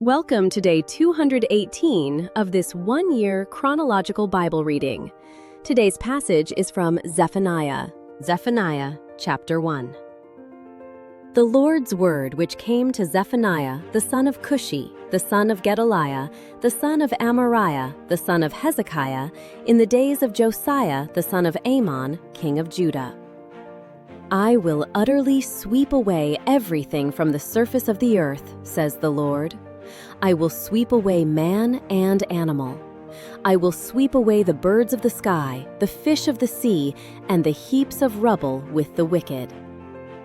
Welcome to day 218 of this one-year chronological Bible reading. Today's passage is from Zephaniah, chapter 1. The Lord's word which came to Zephaniah, the son of Cushi, the son of Gedaliah, the son of Amariah, the son of Hezekiah, in the days of Josiah, the son of Amon, king of Judah. I will utterly sweep away everything from the surface of the earth, says the Lord. I will sweep away man and animal. I will sweep away the birds of the sky, the fish of the sea, and the heaps of rubble with the wicked.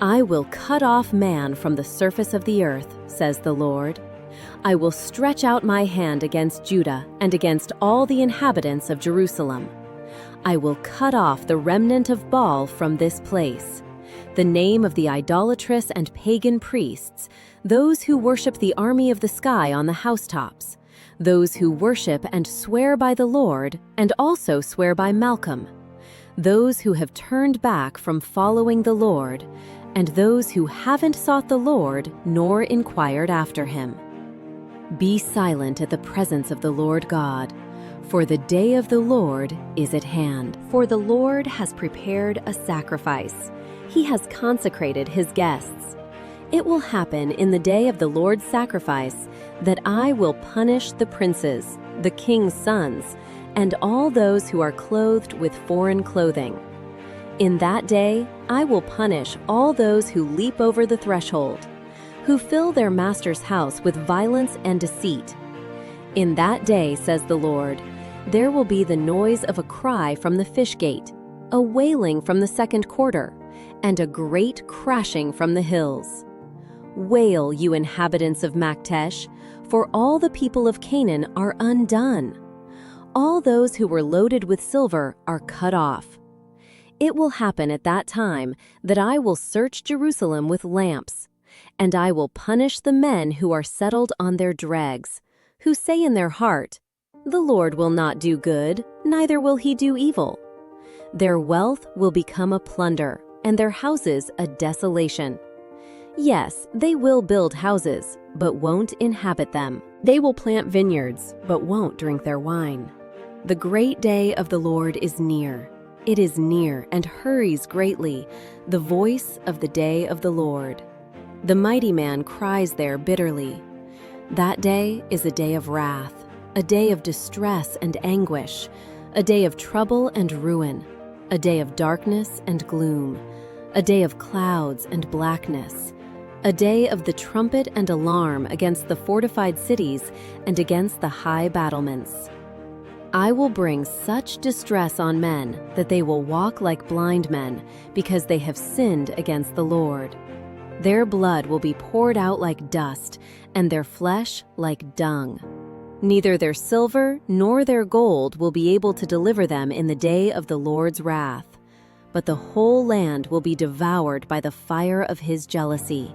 I will cut off man from the surface of the earth, says the Lord. I will stretch out my hand against Judah and against all the inhabitants of Jerusalem. I will cut off the remnant of Baal from this place, the name of the idolatrous and pagan priests, those who worship the army of the sky on the housetops, those who worship and swear by the Lord and also swear by Malcolm, those who have turned back from following the Lord, and those who haven't sought the Lord nor inquired after him. Be silent at the presence of the Lord God, for the day of the Lord is at hand. For the Lord has prepared a sacrifice. He has consecrated his guests. It will happen in the day of the Lord's sacrifice that I will punish the princes, the king's sons, and all those who are clothed with foreign clothing. In that day, I will punish all those who leap over the threshold, who fill their master's house with violence and deceit. In that day, says the Lord, there will be the noise of a cry from the fish gate, a wailing from the second quarter, and a great crashing from the hills. Wail, you inhabitants of Maktesh, for all the people of Canaan are undone. All those who were loaded with silver are cut off. It will happen at that time that I will search Jerusalem with lamps, and I will punish the men who are settled on their dregs, who say in their heart, "The Lord will not do good, neither will he do evil." Their wealth will become a plunder, and their houses a desolation. Yes, they will build houses, but won't inhabit them. They will plant vineyards, but won't drink their wine. The great day of the Lord is near. It is near and hurries greatly, the voice of the day of the Lord. The mighty man cries there bitterly. That day is a day of wrath, a day of distress and anguish, a day of trouble and ruin, a day of darkness and gloom, a day of clouds and blackness, a day of the trumpet and alarm against the fortified cities and against the high battlements. I will bring such distress on men that they will walk like blind men because they have sinned against the Lord. Their blood will be poured out like dust and their flesh like dung. Neither their silver nor their gold will be able to deliver them in the day of the Lord's wrath, but the whole land will be devoured by the fire of his jealousy.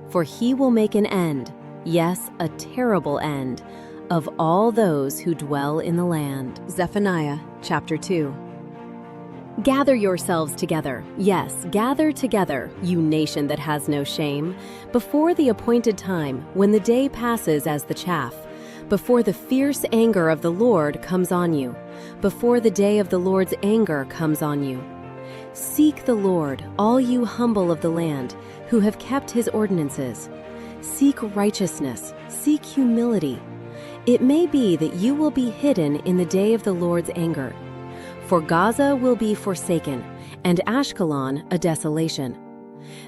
For he will make an end, yes, a terrible end, of all those who dwell in the land. Zephaniah chapter 2. Gather yourselves together, yes, gather together, you nation that has no shame, before the appointed time, when the day passes as the chaff, before the fierce anger of the Lord comes on you, before the day of the Lord's anger comes on you. Seek the Lord, all you humble of the land, who have kept his ordinances. Seek righteousness, seek humility. It may be that you will be hidden in the day of the Lord's anger. For Gaza will be forsaken, and Ashkelon a desolation.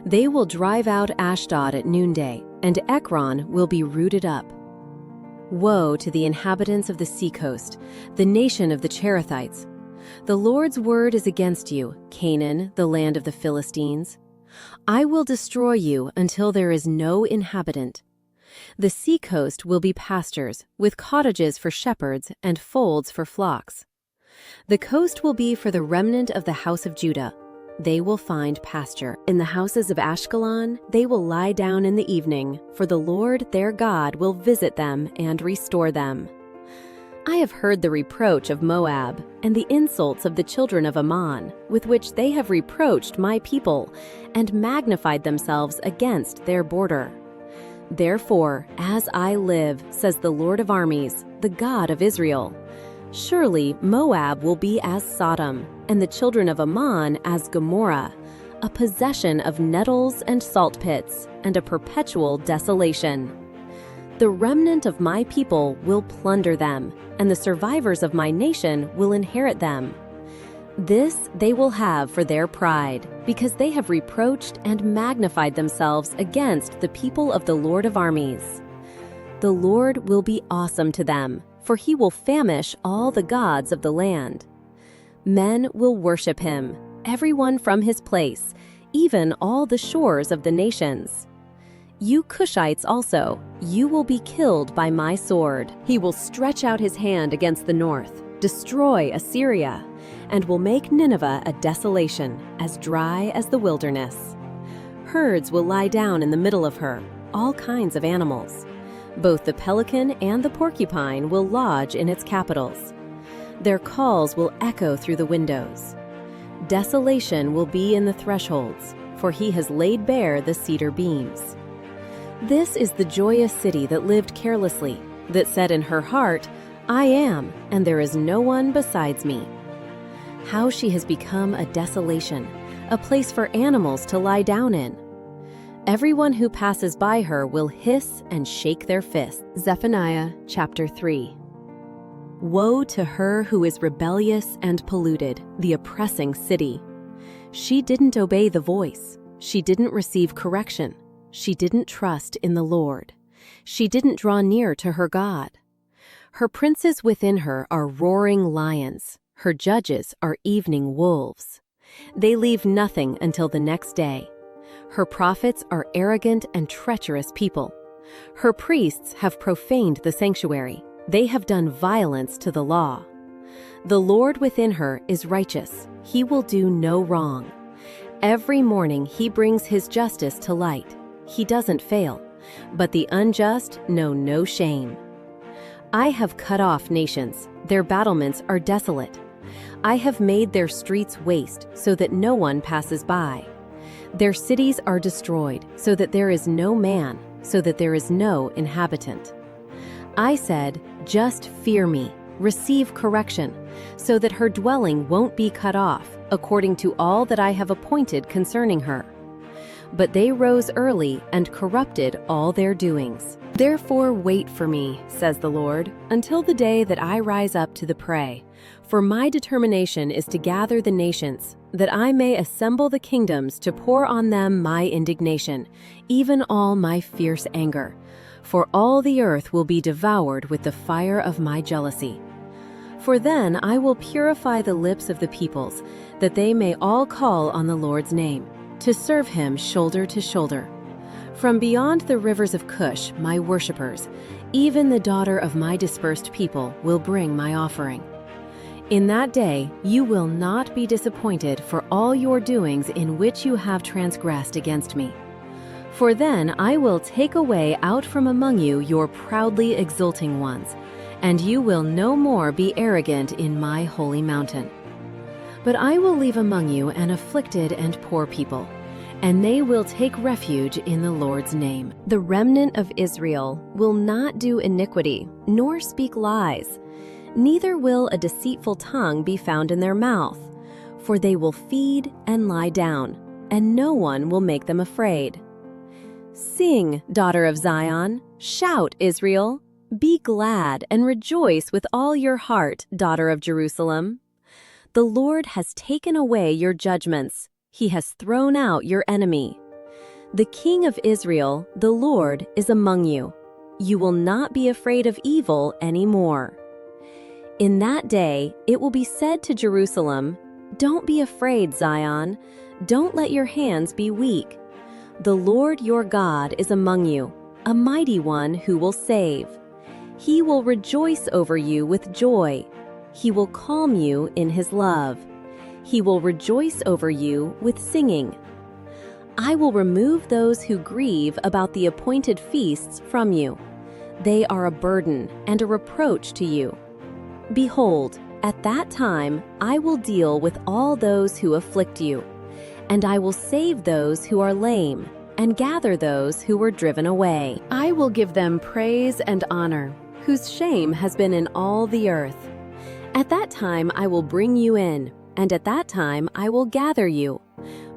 They will drive out Ashdod at noonday, and Ekron will be rooted up. Woe to the inhabitants of the seacoast, the nation of the Cherethites. The Lord's word is against you, Canaan, the land of the Philistines. I will destroy you until there is no inhabitant. The seacoast will be pastures, with cottages for shepherds and folds for flocks. The coast will be for the remnant of the house of Judah. They will find pasture. In the houses of Ashkelon, they will lie down in the evening, for the Lord their God will visit them and restore them. I have heard the reproach of Moab and the insults of the children of Ammon, with which they have reproached my people and magnified themselves against their border. Therefore, as I live, says the Lord of armies, the God of Israel, surely Moab will be as Sodom, and the children of Ammon as Gomorrah, a possession of nettles and salt pits, and a perpetual desolation. The remnant of my people will plunder them, and the survivors of my nation will inherit them. This they will have for their pride, because they have reproached and magnified themselves against the people of the Lord of armies. The Lord will be awesome to them, for he will famish all the gods of the land. Men will worship him, everyone from his place, even all the shores of the nations. You Cushites also, you will be killed by my sword. He will stretch out his hand against the north, destroy Assyria, and will make Nineveh a desolation, as dry as the wilderness. Herds will lie down in the middle of her, all kinds of animals. Both the pelican and the porcupine will lodge in its capitals. Their calls will echo through the windows. Desolation will be in the thresholds, for he has laid bare the cedar beams. This is the joyous city that lived carelessly, that said in her heart, I am, and there is no one besides me. How she has become a desolation, a place for animals to lie down in. Everyone who passes by her will hiss and shake their fists. Zephaniah chapter 3. Woe to her who is rebellious and polluted, the oppressing city. She didn't obey the voice. She didn't receive correction. She didn't trust in the Lord. She didn't draw near to her God. Her princes within her are roaring lions. Her judges are evening wolves. They leave nothing until the next day. Her prophets are arrogant and treacherous people. Her priests have profaned the sanctuary. They have done violence to the law. The Lord within her is righteous. He will do no wrong. Every morning he brings his justice to light. He doesn't fail, but the unjust know no shame. I have cut off nations. Their battlements are desolate. I have made their streets waste so that no one passes by. Their cities are destroyed so that there is no man, so that there is no inhabitant. I said, just fear me, receive correction, so that her dwelling won't be cut off, according to all that I have appointed concerning her. But they rose early and corrupted all their doings. Therefore wait for me, says the Lord, until the day that I rise up to the prey. For my determination is to gather the nations, that I may assemble the kingdoms to pour on them my indignation, even all my fierce anger. For all the earth will be devoured with the fire of my jealousy. For then I will purify the lips of the peoples, that they may all call on the Lord's name, to serve him shoulder to shoulder. From beyond the rivers of Cush, my worshippers, even the daughter of my dispersed people, will bring my offering. In that day you will not be disappointed for all your doings in which you have transgressed against me. For then I will take away out from among you your proudly exulting ones, and you will no more be arrogant in my holy mountain. But I will leave among you an afflicted and poor people, and they will take refuge in the Lord's name. The remnant of Israel will not do iniquity, nor speak lies. Neither will a deceitful tongue be found in their mouth, for they will feed and lie down, and no one will make them afraid. Sing, daughter of Zion, shout, Israel. Be glad and rejoice with all your heart, daughter of Jerusalem. The Lord has taken away your judgments. He has thrown out your enemy. The King of Israel, the Lord, is among you. You will not be afraid of evil anymore. In that day, it will be said to Jerusalem, don't be afraid, Zion. Don't let your hands be weak. The Lord your God is among you, a mighty one who will save. He will rejoice over you with joy. He will calm you in his love. He will rejoice over you with singing. I will remove those who grieve about the appointed feasts from you. They are a burden and a reproach to you. Behold, at that time I will deal with all those who afflict you, and I will save those who are lame, and gather those who were driven away. I will give them praise and honor, whose shame has been in all the earth. At that time I will bring you in, and at that time I will gather you.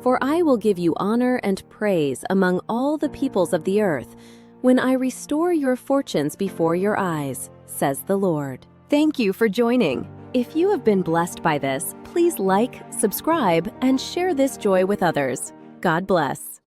For I will give you honor and praise among all the peoples of the earth, when I restore your fortunes before your eyes, says the Lord. Thank you for joining. If you have been blessed by this, please like, subscribe, and share this joy with others. God bless.